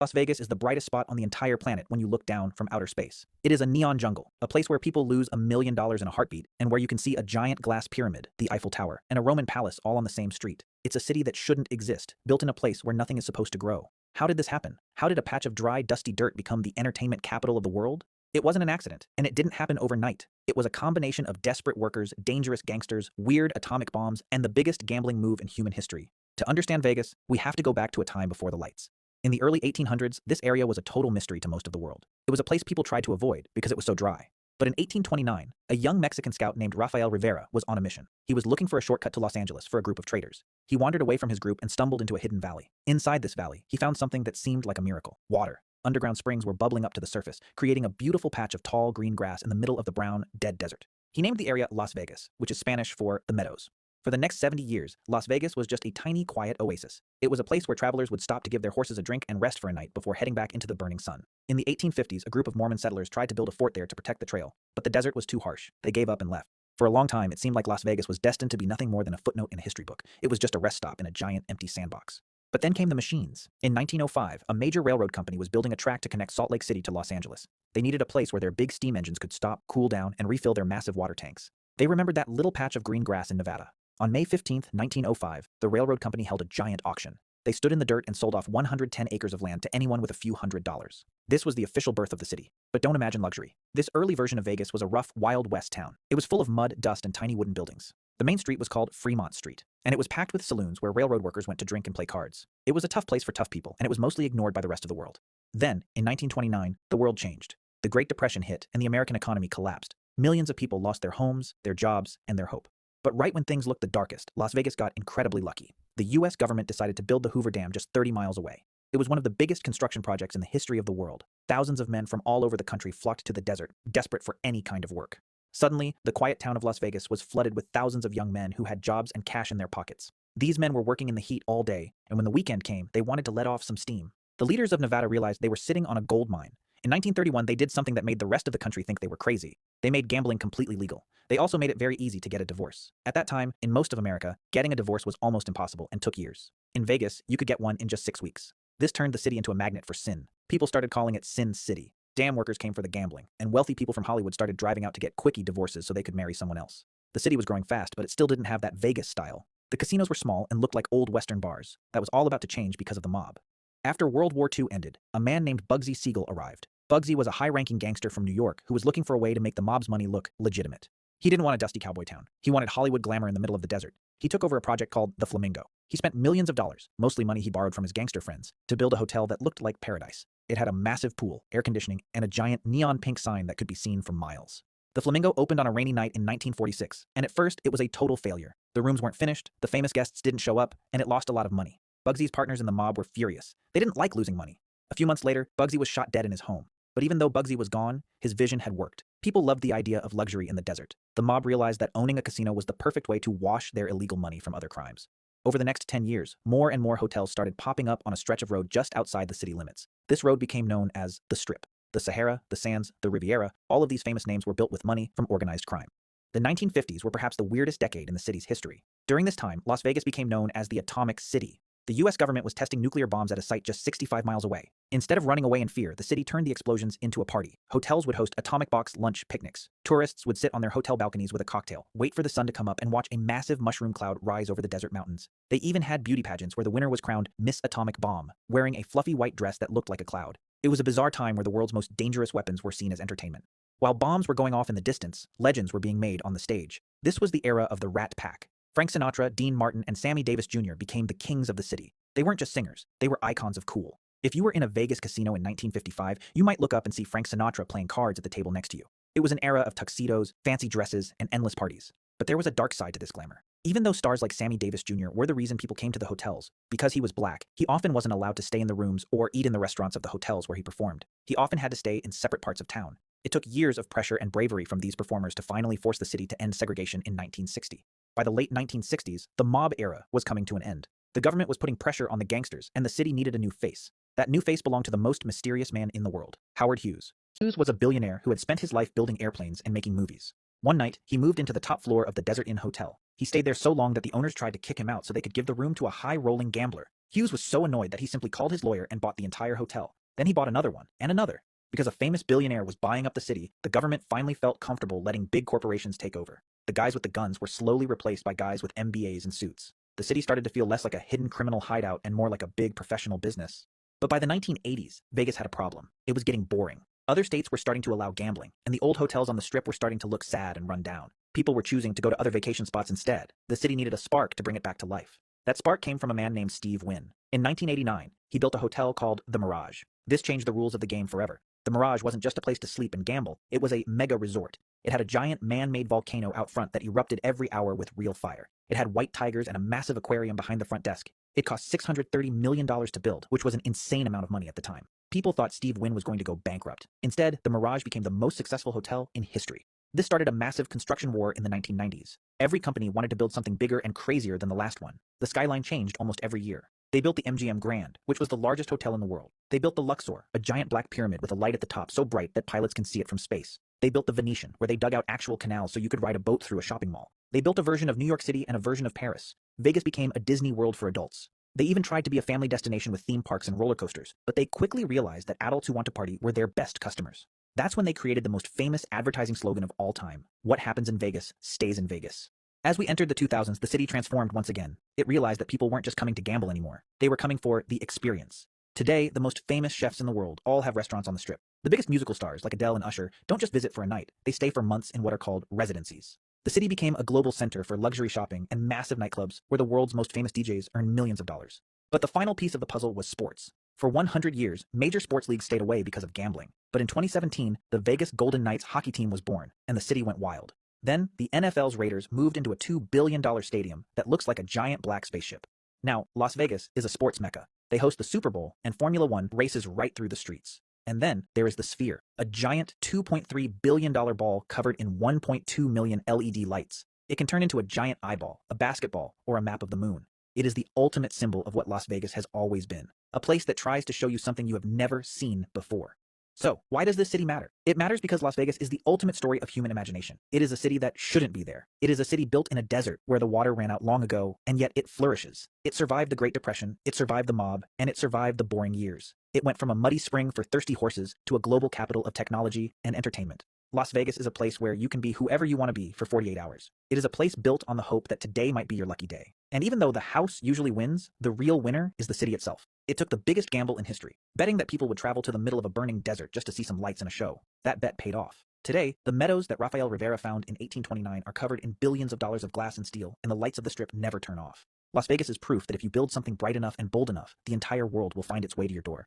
Las Vegas is the brightest spot on the entire planet when you look down from outer space. It is a neon jungle, a place where people lose $1 million in a heartbeat, and where you can see a giant glass pyramid, the Eiffel Tower, and a Roman palace all on the same street. It's a city that shouldn't exist, built in a place where nothing is supposed to grow. How did this happen? How did a patch of dry, dusty dirt become the entertainment capital of the world? It wasn't an accident, and it didn't happen overnight. It was a combination of desperate workers, dangerous gangsters, weird atomic bombs, and the biggest gambling move in human history. To understand Vegas, we have to go back to a time before the lights. In the early 1800s, this area was a total mystery to most of the world. It was a place people tried to avoid because it was so dry. But in 1829, a young Mexican scout named Rafael Rivera was on a mission. He was looking for a shortcut to Los Angeles for a group of traders. He wandered away from his group and stumbled into a hidden valley. Inside this valley, he found something that seemed like a miracle: water. Underground springs were bubbling up to the surface, creating a beautiful patch of tall green grass in the middle of the brown, dead desert. He named the area Las Vegas, which is Spanish for the meadows. For the next 70 years, Las Vegas was just a tiny, quiet oasis. It was a place where travelers would stop to give their horses a drink and rest for a night before heading back into the burning sun. In the 1850s, a group of Mormon settlers tried to build a fort there to protect the trail, but the desert was too harsh. They gave up and left. For a long time, it seemed like Las Vegas was destined to be nothing more than a footnote in a history book. It was just a rest stop in a giant, empty sandbox. But then came the machines. In 1905, a major railroad company was building a track to connect Salt Lake City to Los Angeles. They needed a place where their big steam engines could stop, cool down, and refill their massive water tanks. They remembered that little patch of green grass in Nevada. On May 15, 1905, the railroad company held a giant auction. They stood in the dirt and sold off 110 acres of land to anyone with a few $100s. This was the official birth of the city. But don't imagine luxury. This early version of Vegas was a rough, Wild West town. It was full of mud, dust, and tiny wooden buildings. The main street was called Fremont Street, and it was packed with saloons where railroad workers went to drink and play cards. It was a tough place for tough people, and it was mostly ignored by the rest of the world. Then, in 1929, the world changed. The Great Depression hit, and the American economy collapsed. Millions of people lost their homes, their jobs, and their hope. But right when things looked the darkest, Las Vegas got incredibly lucky. The US government decided to build the Hoover Dam just 30 miles away. It was one of the biggest construction projects in the history of the world. Thousands of men from all over the country flocked to the desert, desperate for any kind of work. Suddenly, the quiet town of Las Vegas was flooded with thousands of young men who had jobs and cash in their pockets. These men were working in the heat all day, and when the weekend came, they wanted to let off some steam. The leaders of Nevada realized they were sitting on a gold mine. In 1931, they did something that made the rest of the country think they were crazy. They made gambling completely legal. They also made it very easy to get a divorce. At that time, in most of America, getting a divorce was almost impossible and took years. In Vegas, you could get one in just 6 weeks. This turned the city into a magnet for sin. People started calling it Sin City. Dam workers came for the gambling, and wealthy people from Hollywood started driving out to get quickie divorces so they could marry someone else. The city was growing fast, but it still didn't have that Vegas style. The casinos were small and looked like old Western bars. That was all about to change because of the mob. After World War II ended, a man named Bugsy Siegel arrived. Bugsy was a high-ranking gangster from New York who was looking for a way to make the mob's money look legitimate. He didn't want a dusty cowboy town. He wanted Hollywood glamour in the middle of the desert. He took over a project called the Flamingo. He spent millions of dollars, mostly money he borrowed from his gangster friends, to build a hotel that looked like paradise. It had a massive pool, air conditioning, and a giant neon pink sign that could be seen for miles. The Flamingo opened on a rainy night in 1946, and at first it was a total failure. The rooms weren't finished, the famous guests didn't show up, and it lost a lot of money. Bugsy's partners in the mob were furious. They didn't like losing money. A few months later, Bugsy was shot dead in his home. But even though Bugsy was gone, his vision had worked. People loved the idea of luxury in the desert. The mob realized that owning a casino was the perfect way to wash their illegal money from other crimes. Over the next 10 years, more and more hotels started popping up on a stretch of road just outside the city limits. This road became known as the Strip. The Sahara, the Sands, the Riviera, all of these famous names were built with money from organized crime. The 1950s were perhaps the weirdest decade in the city's history. During this time, Las Vegas became known as the Atomic City. The US government was testing nuclear bombs at a site just 65 miles away. Instead of running away in fear, the city turned the explosions into a party. Hotels would host atomic box lunch picnics. Tourists would sit on their hotel balconies with a cocktail, wait for the sun to come up, and watch a massive mushroom cloud rise over the desert mountains. They even had beauty pageants where the winner was crowned Miss Atomic Bomb, wearing a fluffy white dress that looked like a cloud. It was a bizarre time where the world's most dangerous weapons were seen as entertainment. While bombs were going off in the distance, legends were being made on the stage. This was the era of the Rat Pack. Frank Sinatra, Dean Martin, and Sammy Davis Jr. became the kings of the city. They weren't just singers, they were icons of cool. If you were in a Vegas casino in 1955, you might look up and see Frank Sinatra playing cards at the table next to you. It was an era of tuxedos, fancy dresses, and endless parties. But there was a dark side to this glamour. Even though stars like Sammy Davis Jr. were the reason people came to the hotels, because he was black, he often wasn't allowed to stay in the rooms or eat in the restaurants of the hotels where he performed. He often had to stay in separate parts of town. It took years of pressure and bravery from these performers to finally force the city to end segregation in 1960. By the late 1960s, the mob era was coming to an end. The government was putting pressure on the gangsters, and the city needed a new face. That new face belonged to the most mysterious man in the world, Howard Hughes. Hughes was a billionaire who had spent his life building airplanes and making movies. One night, he moved into the top floor of the Desert Inn Hotel. He stayed there so long that the owners tried to kick him out so they could give the room to a high-rolling gambler. Hughes was so annoyed that he simply called his lawyer and bought the entire hotel. Then he bought another one, and another. Because a famous billionaire was buying up the city, the government finally felt comfortable letting big corporations take over. The guys with the guns were slowly replaced by guys with MBAs and suits. The city started to feel less like a hidden criminal hideout and more like a big professional business. But by the 1980s, Vegas had a problem. It was getting boring. Other states were starting to allow gambling, and the old hotels on the Strip were starting to look sad and run down. People were choosing to go to other vacation spots instead. The city needed a spark to bring it back to life. That spark came from a man named Steve Wynn. In 1989, he built a hotel called The Mirage. This changed the rules of the game forever. The Mirage wasn't just a place to sleep and gamble, it was a mega resort. It had a giant man-made volcano out front that erupted every hour with real fire. It had white tigers and a massive aquarium behind the front desk. It cost $630 million to build, which was an insane amount of money at the time. People thought Steve Wynn was going to go bankrupt. Instead, the Mirage became the most successful hotel in history. This started a massive construction war in the 1990s. Every company wanted to build something bigger and crazier than the last one. The skyline changed almost every year. They built the MGM Grand, which was the largest hotel in the world. They built the Luxor, a giant black pyramid with a light at the top so bright that pilots can see it from space. They built the Venetian, where they dug out actual canals so you could ride a boat through a shopping mall. They built a version of New York City and a version of Paris. Vegas became a Disney World for adults. They even tried to be a family destination with theme parks and roller coasters, but they quickly realized that adults who want to party were their best customers. That's when they created the most famous advertising slogan of all time: "What happens in Vegas stays in Vegas." As we entered the 2000s, the city transformed once again. It realized that people weren't just coming to gamble anymore. They were coming for the experience. Today, the most famous chefs in the world all have restaurants on the Strip. The biggest musical stars, like Adele and Usher, don't just visit for a night. They stay for months in what are called residencies. The city became a global center for luxury shopping and massive nightclubs where the world's most famous DJs earn millions of dollars. But the final piece of the puzzle was sports. For 100 years, major sports leagues stayed away because of gambling. But in 2017, the Vegas Golden Knights hockey team was born, and the city went wild. Then, the NFL's Raiders moved into a $2 billion stadium that looks like a giant black spaceship. Now, Las Vegas is a sports mecca. They host the Super Bowl, and Formula One races right through the streets. And then, there is the Sphere, a giant $2.3 billion ball covered in 1.2 million LED lights. It can turn into a giant eyeball, a basketball, or a map of the moon. It is the ultimate symbol of what Las Vegas has always been, a place that tries to show you something you have never seen before. So, why does this city matter? It matters because Las Vegas is the ultimate story of human imagination. It is a city that shouldn't be there. It is a city built in a desert where the water ran out long ago, and yet it flourishes. It survived the Great Depression, it survived the mob, and it survived the boring years. It went from a muddy spring for thirsty horses to a global capital of technology and entertainment. Las Vegas is a place where you can be whoever you want to be for 48 hours. It is a place built on the hope that today might be your lucky day. And even though the house usually wins, the real winner is the city itself. It took the biggest gamble in history, betting that people would travel to the middle of a burning desert just to see some lights and a show. That bet paid off. Today, the meadows that Rafael Rivera found in 1829 are covered in billions of dollars of glass and steel, and the lights of the Strip never turn off. Las Vegas is proof that if you build something bright enough and bold enough, the entire world will find its way to your door.